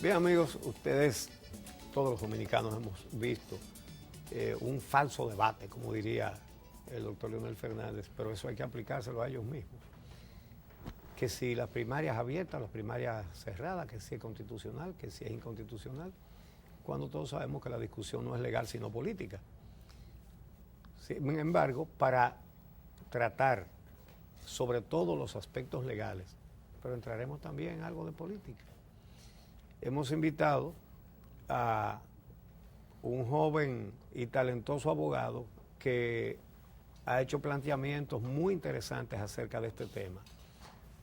Bien, amigos, ustedes, todos los dominicanos, hemos visto un falso debate, como diría el doctor Leonel Fernández, pero eso hay que aplicárselo a ellos mismos. Que si las primarias abiertas, las primarias cerradas, que si es constitucional, que si es inconstitucional, cuando todos sabemos que la discusión no es legal sino política. Sin embargo, para tratar sobre todo los aspectos legales, pero entraremos también en algo de política. Hemos invitado a un joven y talentoso abogado que ha hecho planteamientos muy interesantes acerca de este tema.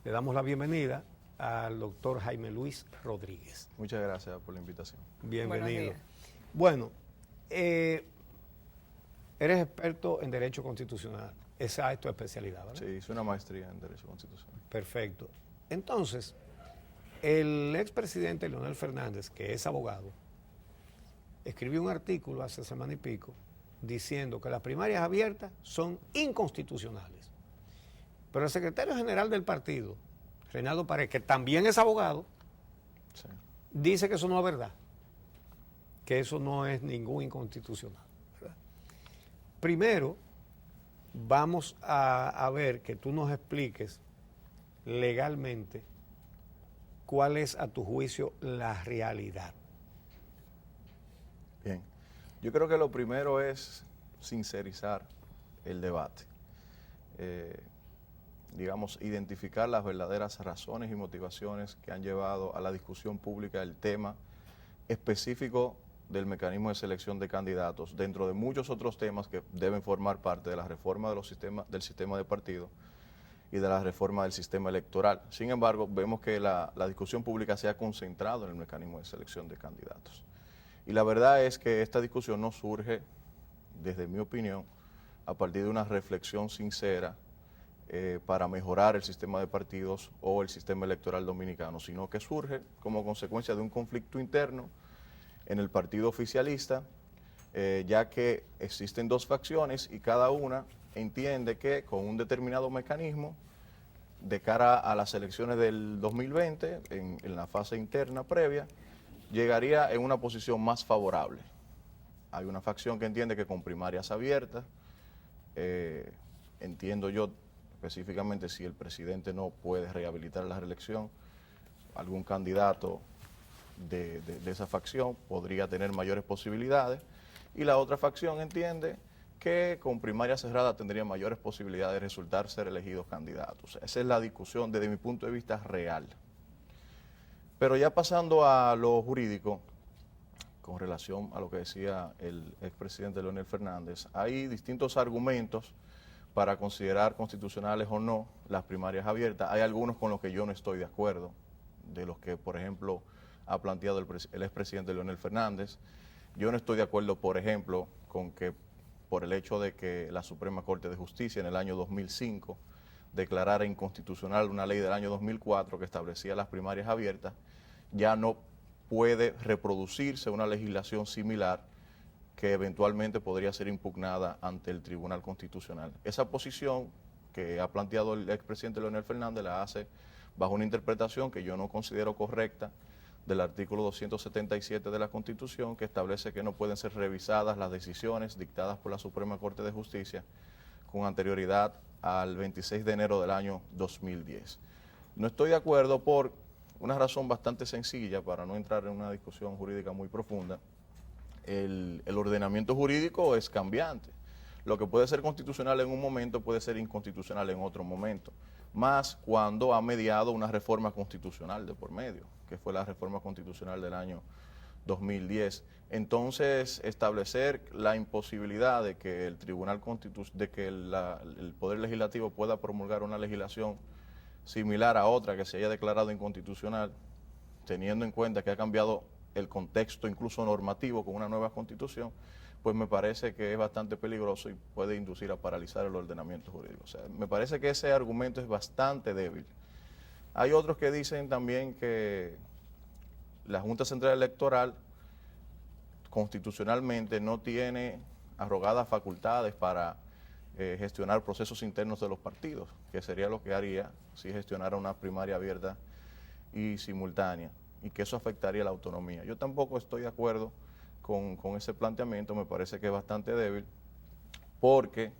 Le damos la bienvenida al doctor Jaime Luis Rodríguez. Muchas gracias por la invitación. Bienvenido. Bueno, eres experto en Derecho Constitucional. Esa es tu especialidad, ¿verdad? Sí, hice una maestría en Derecho Constitucional. Perfecto. Entonces, el expresidente Leonel Fernández, que es abogado, escribió un artículo hace semana y pico diciendo que las primarias abiertas son inconstitucionales. Pero el secretario general del partido, Reinaldo Pared, que también es abogado, Sí. dice que eso no es verdad, que eso no es ningún inconstitucional, ¿verdad? Primero, vamos a ver que tú nos expliques legalmente cuál es, a tu juicio, la realidad. Bien. Yo creo que lo primero es sincerizar el debate. Digamos, identificar las verdaderas razones y motivaciones que han llevado a la discusión pública el tema específico del mecanismo de selección de candidatos, dentro de muchos otros temas que deben formar parte de la reforma de del sistema de partidos y de la reforma del sistema electoral. Sin embargo, vemos que la discusión pública se ha concentrado en el mecanismo de selección de candidatos. Y la verdad es que esta discusión no surge, desde mi opinión, a partir de una reflexión sincera para mejorar el sistema de partidos o el sistema electoral dominicano, sino que surge como consecuencia de un conflicto interno en el partido oficialista, ya que existen dos facciones y cada una entiende que con un determinado mecanismo, de cara a las elecciones del 2020, en la fase interna previa, llegaría en una posición más favorable. Hay una facción que entiende que con primarias abiertas, entiendo yo específicamente si el presidente no puede rehabilitar la reelección, algún candidato de esa facción podría tener mayores posibilidades, y la otra facción entiende que con primaria cerrada tendría mayores posibilidades de resultar ser elegidos candidatos. Esa es la discusión desde mi punto de vista real. Pero ya pasando a lo jurídico, con relación a lo que decía el expresidente Leonel Fernández, hay distintos argumentos para considerar constitucionales o no las primarias abiertas. Hay algunos con los que yo no estoy de acuerdo, de los que, por ejemplo, ha planteado el expresidente Leonel Fernández. Yo no estoy de acuerdo, por ejemplo, con que por el hecho de que la Suprema Corte de Justicia en el año 2005 declarara inconstitucional una ley del año 2004 que establecía las primarias abiertas, ya no puede reproducirse una legislación similar que eventualmente podría ser impugnada ante el Tribunal Constitucional. Esa posición que ha planteado el expresidente Leonel Fernández la hace bajo una interpretación que yo no considero correcta del artículo 277 de la Constitución, que establece que no pueden ser revisadas las decisiones dictadas por la Suprema Corte de Justicia con anterioridad al 26 de enero del año 2010. No estoy de acuerdo por una razón bastante sencilla, para no entrar en una discusión jurídica muy profunda. El ordenamiento jurídico es cambiante. Lo que puede ser constitucional en un momento puede ser inconstitucional en otro momento, más cuando ha mediado una reforma constitucional de por medio, que fue la reforma constitucional del año 2010. Entonces, establecer la imposibilidad de que el Tribunal el Poder Legislativo pueda promulgar una legislación similar a otra que se haya declarado inconstitucional, teniendo en cuenta que ha cambiado el contexto incluso normativo con una nueva constitución, pues me parece que es bastante peligroso y puede inducir a paralizar el ordenamiento jurídico. O sea, me parece que ese argumento es bastante débil. Hay otros que dicen también que la Junta Central Electoral constitucionalmente no tiene arrogadas facultades para gestionar procesos internos de los partidos, que sería lo que haría si gestionara una primaria abierta y simultánea. y que eso afectaría la autonomía. Yo tampoco estoy de acuerdo con ese planteamiento, me parece que es bastante débil, porque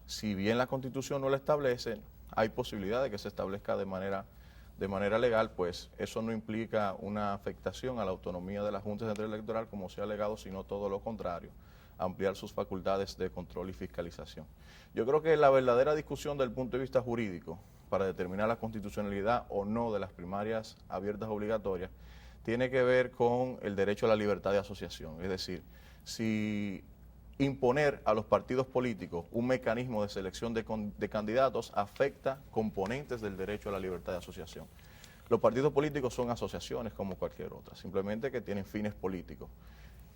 si bien la Constitución no lo establece, hay posibilidad de que se establezca de manera legal, pues eso no implica una afectación a la autonomía de la Junta Central Electoral, como se ha alegado, sino todo lo contrario, ampliar sus facultades de control y fiscalización. Yo creo que la verdadera discusión desde el punto de vista jurídico para determinar la constitucionalidad o no de las primarias abiertas obligatorias tiene que ver con el derecho a la libertad de asociación. Es decir, si imponer a los partidos políticos un mecanismo de selección de candidatos afecta componentes del derecho a la libertad de asociación. Los partidos políticos son asociaciones como cualquier otra, simplemente que tienen fines políticos.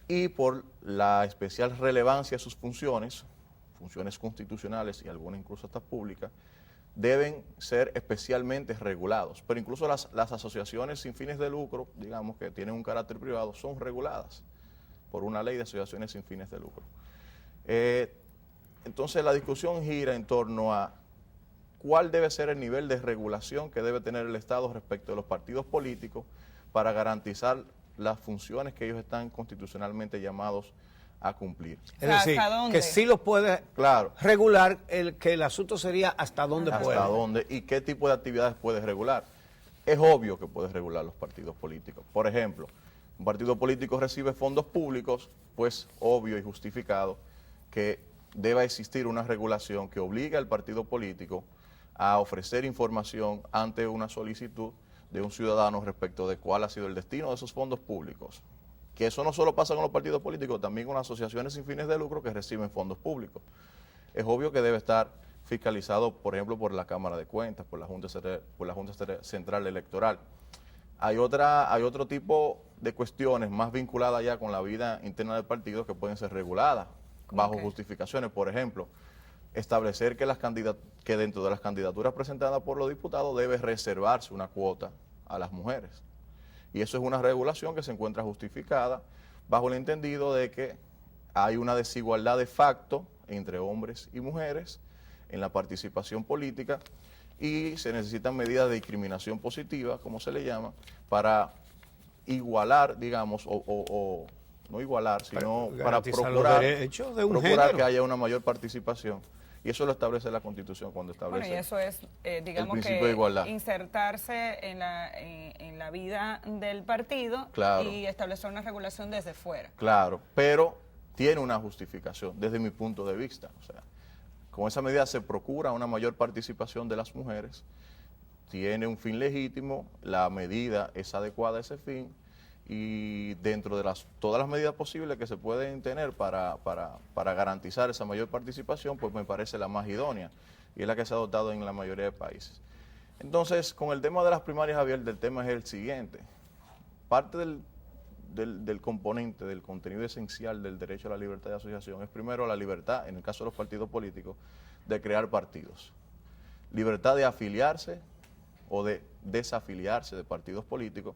Y por la especial relevancia de sus funciones constitucionales y algunas incluso hasta públicas, deben ser especialmente regulados. Pero incluso las asociaciones sin fines de lucro, digamos que tienen un carácter privado, son reguladas por una ley de asociaciones sin fines de lucro. Entonces la discusión gira en torno a cuál debe ser el nivel de regulación que debe tener el Estado respecto de los partidos políticos para garantizar las funciones que ellos están constitucionalmente llamados a cumplir. Es decir, que sí lo puede regular, que el asunto sería hasta dónde puede. Hasta dónde y qué tipo de actividades puede regular. Es obvio que puede regular los partidos políticos. Por ejemplo, un partido político recibe fondos públicos, pues obvio y justificado que deba existir una regulación que obligue al partido político a ofrecer información ante una solicitud de un ciudadano respecto de cuál ha sido el destino de esos fondos públicos. Que eso no solo pasa con los partidos políticos, también con las asociaciones sin fines de lucro que reciben fondos públicos. Es obvio que debe estar fiscalizado, por ejemplo, por la Cámara de Cuentas, por la Junta Central Electoral. Hay otro tipo de cuestiones más vinculadas ya con la vida interna del partido que pueden ser reguladas bajo justificaciones. Por ejemplo, establecer que dentro de las candidaturas presentadas por los diputados debe reservarse una cuota a las mujeres. Y eso es una regulación que se encuentra justificada bajo el entendido de que hay una desigualdad de facto entre hombres y mujeres en la participación política y se necesitan medidas de discriminación positiva, como se le llama, para igualar, digamos, o no igualar, sino para procurar que haya una mayor participación. Y eso lo establece la Constitución cuando establece y eso es, digamos, el principio de igualdad. Insertarse en la vida del partido y establecer una regulación desde fuera. Claro, pero tiene una justificación desde mi punto de vista. O sea, con esa medida se procura una mayor participación de las mujeres, tiene un fin legítimo, la medida es adecuada a ese fin, y dentro de todas las medidas posibles que se pueden tener para garantizar esa mayor participación, pues me parece la más idónea y es la que se ha adoptado en la mayoría de países. Entonces, con el tema de las primarias abiertas, el tema es el siguiente. Parte del componente, del contenido esencial del derecho a la libertad de asociación es primero la libertad, en el caso de los partidos políticos, de crear partidos. Libertad de afiliarse o de desafiliarse de partidos políticos.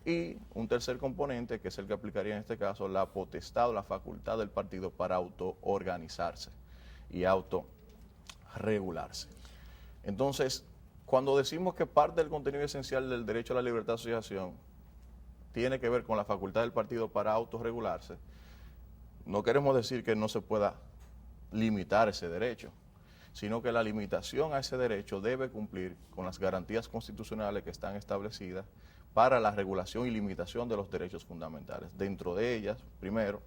Y un tercer componente, que es el que aplicaría en este caso, la potestad o la facultad del partido para autoorganizarse y autorregularse. Entonces, cuando decimos que parte del contenido esencial del derecho a la libertad de asociación tiene que ver con la facultad del partido para autorregularse, no queremos decir que no se pueda limitar ese derecho, sino que la limitación a ese derecho debe cumplir con las garantías constitucionales que están establecidas para la regulación y limitación de los derechos fundamentales. Dentro de ellas, primero,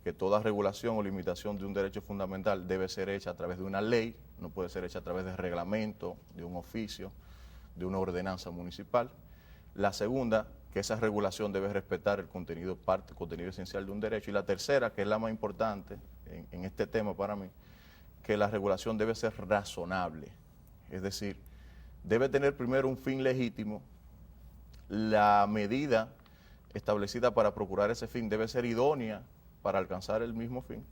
que toda regulación o limitación de un derecho fundamental debe ser hecha a través de una ley, no puede ser hecha a través de reglamento, de un oficio, de una ordenanza municipal. La segunda, que esa regulación debe respetar el contenido esencial de un derecho. Y la tercera, que es la más importante en este tema para mí, que la regulación debe ser razonable. Es decir, debe tener primero un fin legítimo. La medida establecida para procurar ese fin debe ser idónea para alcanzar el mismo fin.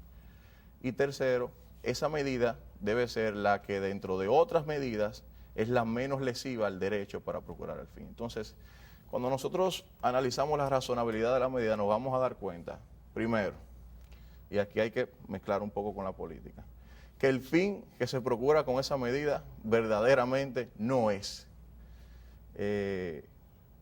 Y tercero, esa medida debe ser la que dentro de otras medidas es la menos lesiva al derecho para procurar el fin. Entonces, cuando nosotros analizamos la razonabilidad de la medida, nos vamos a dar cuenta, primero, y aquí hay que mezclar un poco con la política, que el fin que se procura con esa medida verdaderamente no es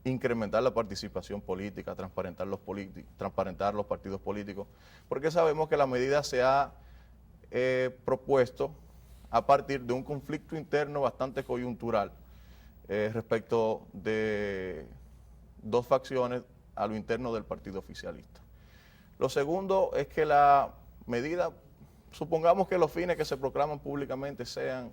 incrementar la participación política, transparentar los partidos políticos, porque sabemos que la medida se ha propuesto a partir de un conflicto interno bastante coyuntural respecto de dos facciones a lo interno del partido oficialista. Lo segundo es que la medida, supongamos que los fines que se proclaman públicamente sean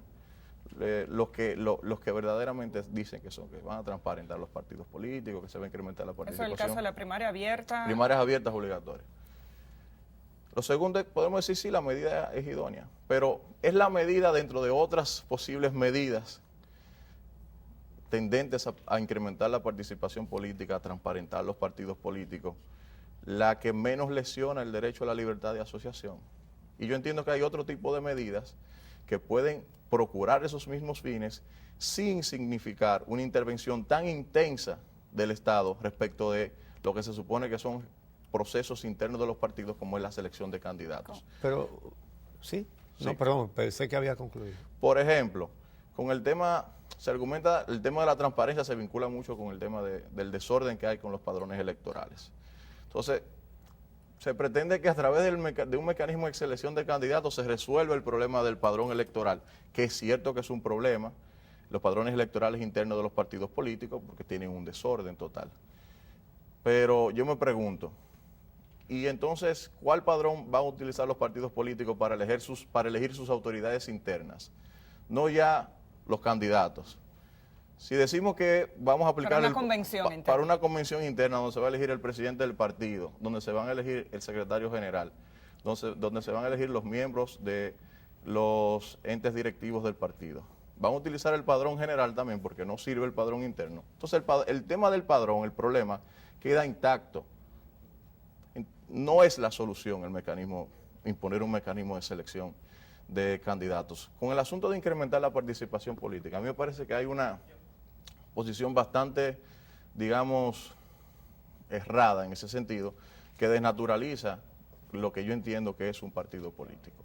los que verdaderamente dicen que son, que van a transparentar los partidos políticos, que se va a incrementar la participación. ¿Eso es el caso de la primaria abierta? Primarias abiertas obligatorias. Lo segundo, podemos decir sí, la medida es idónea, pero es la medida dentro de otras posibles medidas tendentes a incrementar la participación política, a transparentar los partidos políticos, la que menos lesiona el derecho a la libertad de asociación. Y yo entiendo que hay otro tipo de medidas que pueden procurar esos mismos fines sin significar una intervención tan intensa del Estado respecto de lo que se supone que son procesos internos de los partidos, como es la selección de candidatos. Pero, ¿sí? No, perdón, pensé que había concluido. Por ejemplo, con el tema, se argumenta, el tema de la transparencia se vincula mucho con el tema del desorden que hay con los padrones electorales. Entonces, se pretende que a través de un mecanismo de selección de candidatos se resuelva el problema del padrón electoral, que es cierto que es un problema, los padrones electorales internos de los partidos políticos, porque tienen un desorden total. Pero yo me pregunto, ¿y entonces cuál padrón van a utilizar los partidos políticos para elegir sus autoridades internas? No ya los candidatos. Si decimos que vamos a aplicar para una convención interna donde se va a elegir el presidente del partido, donde se van a elegir el secretario general, donde se van a elegir los miembros de los entes directivos del partido, van a utilizar el padrón general también porque no sirve el padrón interno. Entonces el tema del padrón, el problema, queda intacto. No es la solución el mecanismo, imponer un mecanismo de selección de candidatos. Con el asunto de incrementar la participación política, a mí me parece que hay una posición bastante, digamos, errada en ese sentido, que desnaturaliza lo que yo entiendo que es un partido político.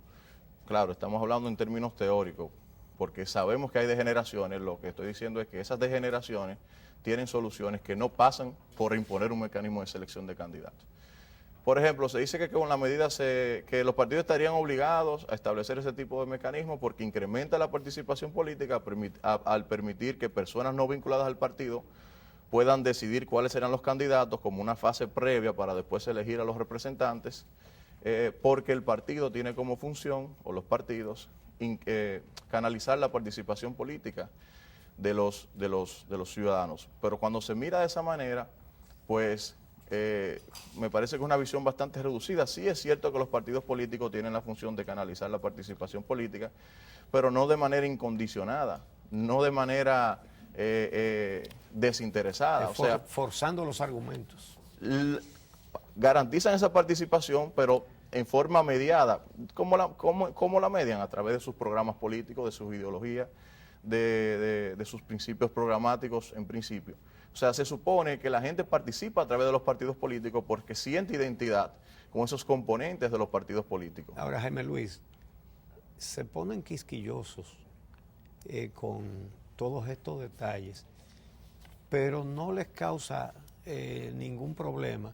Claro, estamos hablando en términos teóricos, porque sabemos que hay degeneraciones. Lo que estoy diciendo es que esas degeneraciones tienen soluciones que no pasan por imponer un mecanismo de selección de candidatos. Por ejemplo, se dice que con la medida que los partidos estarían obligados a establecer ese tipo de mecanismos porque incrementa la participación política al permitir que personas no vinculadas al partido puedan decidir cuáles serán los candidatos como una fase previa para después elegir a los representantes, porque el partido tiene como función, o los partidos, canalizar la participación política de los ciudadanos. Pero cuando se mira de esa manera, pues me parece que es una visión bastante reducida. Sí es cierto que los partidos políticos tienen la función de canalizar la participación política, pero no de manera incondicionada, no de manera desinteresada. O sea, forzando los argumentos. Garantizan esa participación, pero en forma mediada. ¿Cómo la median? A través de sus programas políticos, de sus ideologías, de sus principios programáticos en principio. O sea, se supone que la gente participa a través de los partidos políticos porque siente identidad con esos componentes de los partidos políticos. Ahora, Jaime Luis, se ponen quisquillosos con todos estos detalles, pero no les causa ningún problema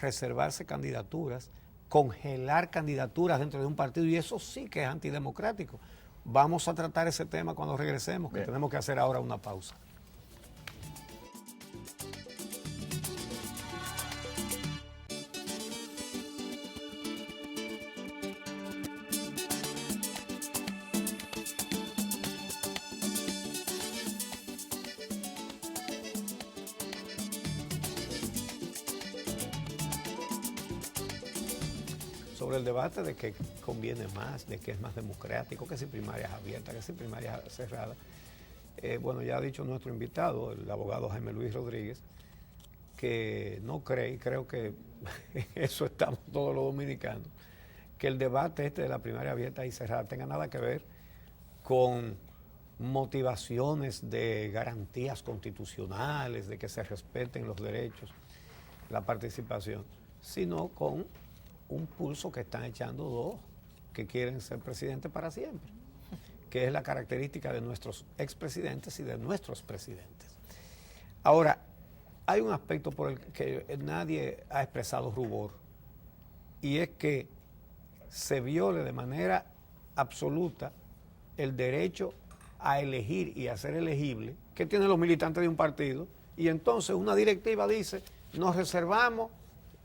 reservarse candidaturas, congelar candidaturas dentro de un partido, y eso sí que es antidemocrático. Vamos a tratar ese tema cuando regresemos, que tenemos que hacer ahora una pausa. Sobre el debate de que conviene más, de que es más democrático, que si primarias abiertas, que si primarias cerradas. Bueno, ya ha dicho nuestro invitado, el abogado Jaime Luis Rodríguez, que no cree, y creo que eso estamos todos los dominicanos, que el debate de la primaria abierta y cerrada tenga nada que ver con motivaciones de garantías constitucionales, de que se respeten los derechos, la participación, sino con un pulso que están echando dos que quieren ser presidentes para siempre, que es la característica de nuestros expresidentes y de nuestros presidentes. Ahora, hay un aspecto por el que nadie ha expresado rubor, y es que se viole de manera absoluta el derecho a elegir y a ser elegible que tienen los militantes de un partido, y entonces una directiva dice, nos reservamos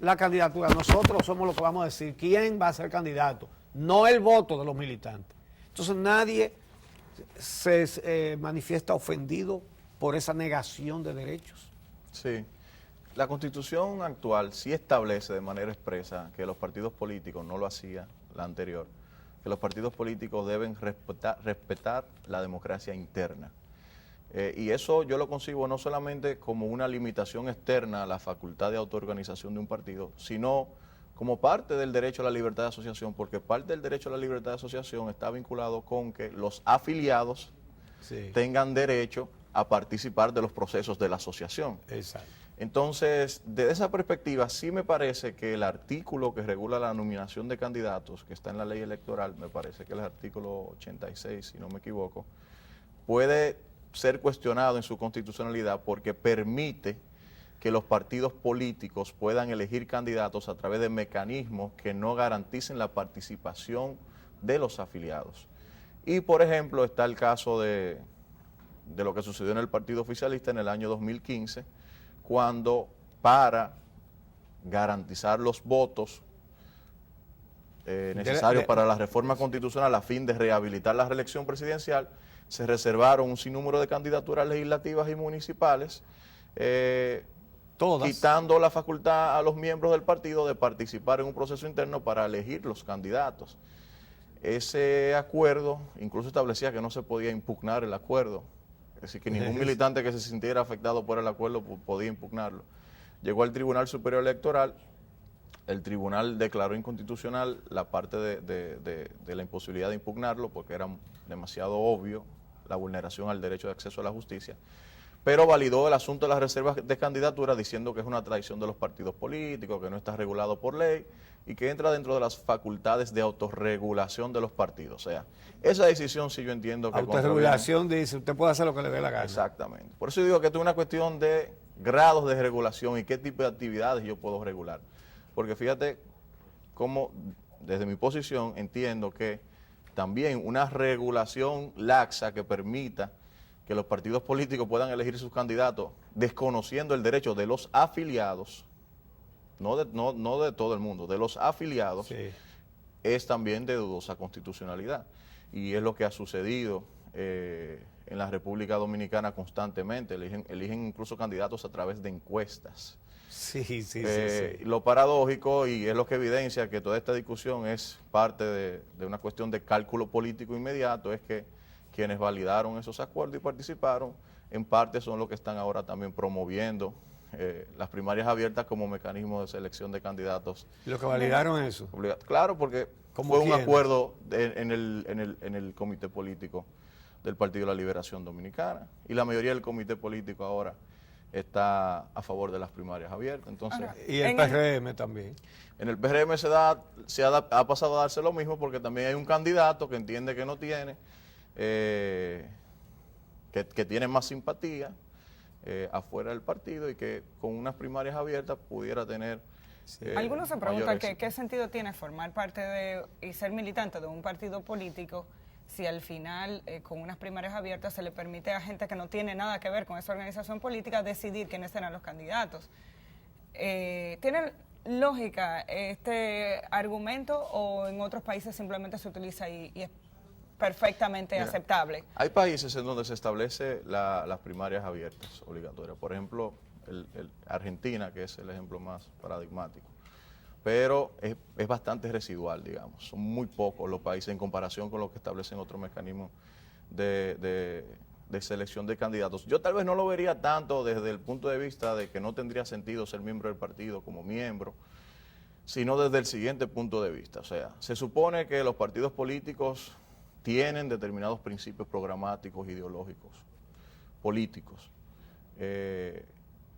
la candidatura, nosotros somos los que vamos a decir quién va a ser candidato, no el voto de los militantes. Entonces nadie se manifiesta ofendido por esa negación de derechos. Sí. La Constitución actual sí establece de manera expresa que los partidos políticos, no lo hacía la anterior, que los partidos políticos deben respetar la democracia interna. Y eso yo lo concibo no solamente como una limitación externa a la facultad de autoorganización de un partido, sino como parte del derecho a la libertad de asociación, porque parte del derecho a la libertad de asociación está vinculado con que los afiliados tengan derecho a participar de los procesos de la asociación. Exacto. Entonces, desde esa perspectiva, sí me parece que el artículo que regula la nominación de candidatos, que está en la ley electoral, me parece que es el artículo 86, si no me equivoco, puede ser cuestionado en su constitucionalidad porque permite que los partidos políticos puedan elegir candidatos a través de mecanismos que no garanticen la participación de los afiliados. Y, por ejemplo, está el caso de lo que sucedió en el partido oficialista en el año 2015, cuando para garantizar los votos necesarios para la reforma constitucional a fin de rehabilitar la reelección presidencial, se reservaron un sinnúmero de candidaturas legislativas y municipales, quitando la facultad a los miembros del partido de participar en un proceso interno para elegir los candidatos. Ese acuerdo incluso establecía que no se podía impugnar el acuerdo, es decir, que ningún militante que se sintiera afectado por el acuerdo podía impugnarlo. Llegó al Tribunal Superior Electoral, el tribunal declaró inconstitucional la parte de la imposibilidad de impugnarlo porque era demasiado obvio la vulneración al derecho de acceso a la justicia, pero validó el asunto de las reservas de candidatura diciendo que es una traición de los partidos políticos, que no está regulado por ley y que entra dentro de las facultades de autorregulación de los partidos. O sea, esa decisión sí yo entiendo que... Autorregulación dice, usted puede hacer lo que le dé la gana. Exactamente. Por eso digo que esto es una cuestión de grados de regulación y qué tipo de actividades yo puedo regular. Porque fíjate cómo, desde mi posición, entiendo que también una regulación laxa que permita que los partidos políticos puedan elegir sus candidatos desconociendo el derecho de los afiliados, no de todo el mundo, de los afiliados, es también de dudosa constitucionalidad. Y es lo que ha sucedido en la República Dominicana constantemente, eligen incluso candidatos a través de encuestas. Sí. Lo paradójico, y es lo que evidencia que toda esta discusión es parte de una cuestión de cálculo político inmediato, es que quienes validaron esos acuerdos y participaron, en parte son los que están ahora también promoviendo las primarias abiertas como mecanismo de selección de candidatos. ¿Y los que validaron eso? Claro, porque fue un acuerdo en el comité político del Partido de la Liberación Dominicana, y la mayoría del comité político ahora está a favor de las primarias abiertas. Entonces, y el PRM también. En el PRM ha pasado a darse lo mismo porque también hay un candidato que entiende que no tiene, que tiene más simpatía afuera del partido y que con unas primarias abiertas pudiera tener... Algunos se preguntan qué sentido tiene formar parte y ser militante de un partido político si al final, con unas primarias abiertas, se le permite a gente que no tiene nada que ver con esa organización política decidir quiénes serán los candidatos. ¿Tiene lógica este argumento o en otros países simplemente se utiliza y es perfectamente aceptable? Hay países en donde se establece las primarias abiertas obligatorias. Por ejemplo, Argentina, que es el ejemplo más paradigmático. Pero es bastante residual, digamos. Son muy pocos los países en comparación con los que establecen otros mecanismos de selección de candidatos. Yo tal vez no lo vería tanto desde el punto de vista de que no tendría sentido ser miembro del partido como miembro, sino desde el siguiente punto de vista. O sea, se supone que los partidos políticos tienen determinados principios programáticos, ideológicos, políticos,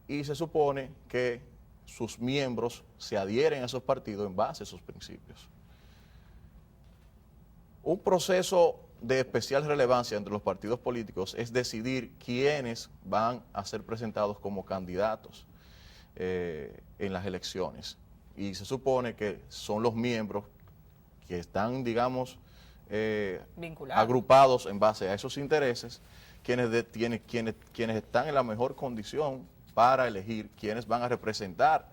y se supone que sus miembros se adhieren a esos partidos en base a esos principios. Un proceso de especial relevancia entre los partidos políticos es decidir quiénes van a ser presentados como candidatos. en las elecciones. Y se supone que son los miembros que están, digamos, agrupados en base a esos intereses, quienes están en la mejor condición para elegir quienes van a representar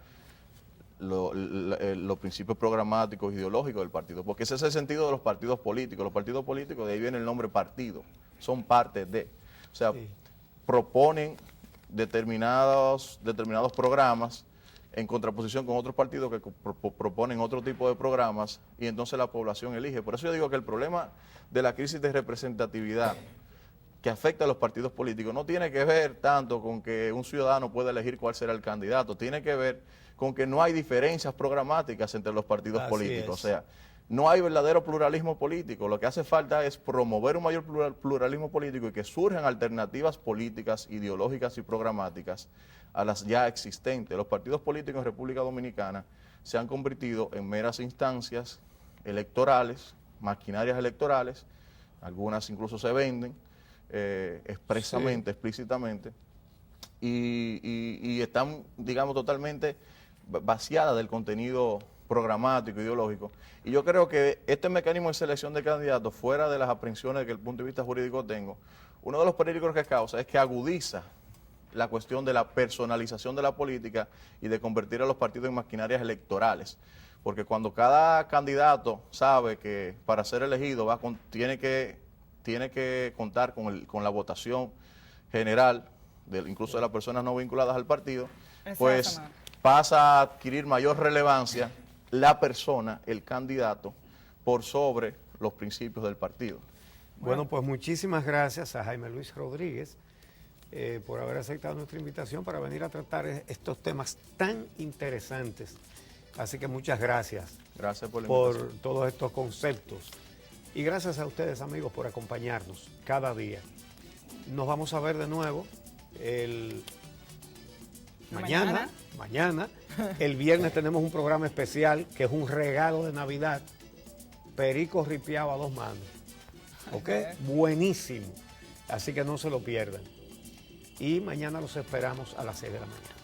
los principios programáticos, ideológicos del partido, porque ese es el sentido de los partidos políticos. Los partidos políticos, de ahí viene el nombre partido, son parte de, o sea, sí, proponen determinados programas en contraposición con otros partidos que proponen otro tipo de programas, y entonces la población elige. Por eso yo digo que el problema de la crisis de representatividad que afecta a los partidos políticos no tiene que ver tanto con que un ciudadano pueda elegir cuál será el candidato, tiene que ver con que no hay diferencias programáticas entre los partidos políticos. O sea, no hay verdadero pluralismo político. Lo que hace falta es promover un mayor pluralismo político y que surjan alternativas políticas, ideológicas y programáticas a las ya existentes. Los partidos políticos en República Dominicana se han convertido en meras instancias electorales, maquinarias electorales, algunas incluso se venden expresamente, explícitamente, y están, digamos, totalmente vaciadas del contenido programático, ideológico. Y yo creo que este mecanismo de selección de candidatos, fuera de las aprensiones que desde el punto de vista jurídico tengo, uno de los peligros que causa es que agudiza la cuestión de la personalización de la política y de convertir a los partidos en maquinarias electorales. Porque cuando cada candidato sabe que para ser elegido tiene que contar con la votación general, incluso de las personas no vinculadas al partido, pues pasa a adquirir mayor relevancia la persona, el candidato, por sobre los principios del partido. Bueno, pues muchísimas gracias a Jaime Luis Rodríguez por haber aceptado nuestra invitación para venir a tratar estos temas tan interesantes. Así que muchas gracias. Gracias por todos estos conceptos. Y gracias a ustedes, amigos, por acompañarnos cada día. Nos vamos a ver de nuevo mañana. El viernes tenemos un programa especial que es un regalo de Navidad. Perico ripiado a 2 manos. ¿Ok? Buenísimo. Así que no se lo pierdan. Y mañana los esperamos a las 6 de la mañana.